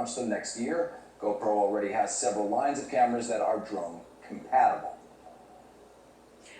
launch them next year. GoPro already has several lines of cameras that are drone compatible.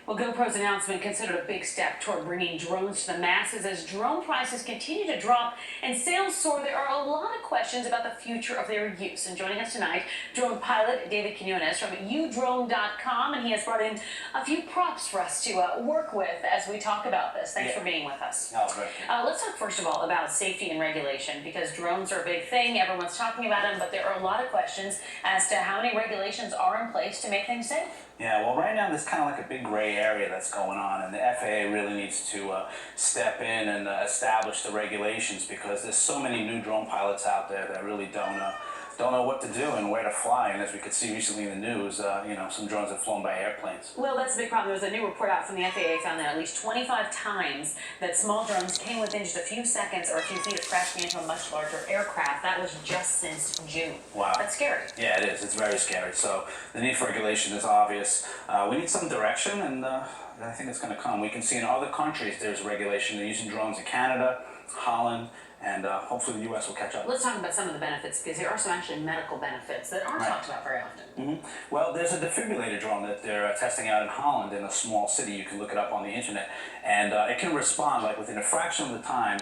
Well, GoPro's announcement considered a big step toward bringing drones to the masses. As drone prices continue to drop and sales soar, there are a lot of questions about the future of their use. And joining us tonight, drone pilot David Quinones from udrone.com, and he has brought in a few props for us to work with as we talk about this. Thanks for being with us. Oh, great. Let's talk first of all about safety and regulation, because drones are a big thing. Everyone's talking about them, but there are a lot of questions as to how many regulations are in place to make things safe. Yeah, well, right now there's kind of like a big gray area that's going on, and the FAA really needs to step in and establish the regulations, because there's so many new drone pilots out there that really don't know what to do and where to fly. And as we could see recently in the news, you know, some drones have flown by airplanes. Well, that's a big problem. There was a new report out from the FAA found that at least 25 times that small drones came within just a few seconds or a few feet of crashing into a much larger aircraft. That was just since June. Wow. That's scary. Yeah, it is. It's very scary. So the need for regulation is obvious. We need some direction, and I think it's going to come. We can see in other countries there's regulation. They're using drones in Canada, Holland, and hopefully the U.S. will catch up. Let's talk about some of the benefits, because there are some actually medical benefits that aren't talked about very often. Well, there's a defibrillator drone that they're testing out in Holland, in a small city. You can look it up on the internet, and it can respond like within a fraction of the time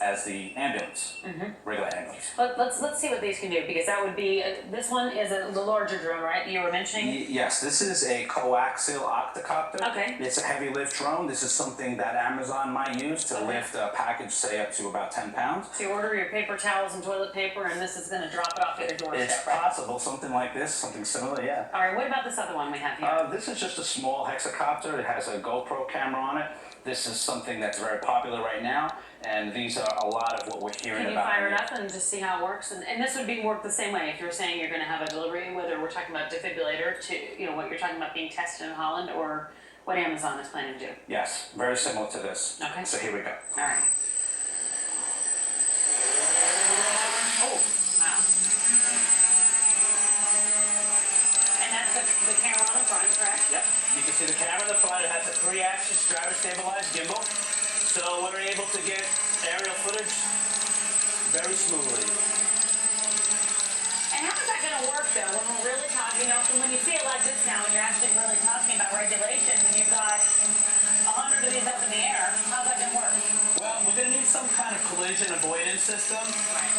as the ambulance, regular ambulance. Let's see what these can do, because that would be this one is the larger drone, right? You were mentioning. Yes, this is a coaxial octocopter. Okay. It's a heavy lift drone. This is something that Amazon might use to lift a package, say up to about 10 pounds. So you order your paper towels and toilet paper, and this is going to drop it off at your doorstep. It's possible, something like this, something similar, yeah. All right. What about this other one we have here? This is just a small hexacopter. It has a GoPro camera on it. This is something that's very popular right now, and these are a lot of what we're hearing about. Can you fire it up and just see how it works? And this would work the same way if you're saying you're going to have a delivery, whether we're talking about defibrillator to, you know, what you're talking about being tested in Holland, or what Amazon is planning to do. Yes, very similar to this. Okay. So here we go. All right. Oh, wow. And that's the camera on the front, correct? Yep. You can see the camera in the front. It has a 3-axis strato-stabilized gimbal, so we're able to get aerial footage very smoothly. And how is that going to work, though, when we're really talking, you know, when you see it like this now, and you're actually really talking about regulations, and you've got 100 of these up in the air, how's that going to work? Well, we're going to need some kind of collision avoidance system,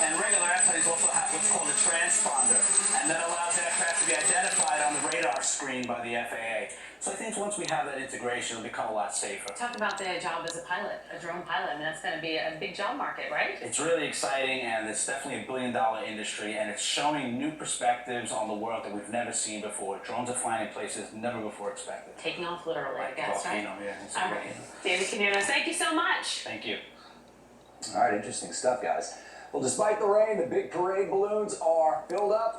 and regular airplanes also have what's called a transponder, and that allows aircraft to be identified on the radar screen by the FAA. So I think once we have that integration, it'll become a lot safer. Talk about the job as a pilot, a drone pilot. I mean, that's going to be a big job market, right? It's really exciting, and it's definitely a billion-dollar industry, and it's showing new perspectives on the world that we've never seen before. Drones are flying in places never before expected. Taking off literally, I guess, right? Yeah, all right. David Quinones, thank you so much. Thank you. All right, interesting stuff, guys. Well, despite the rain, the big parade balloons are filled up.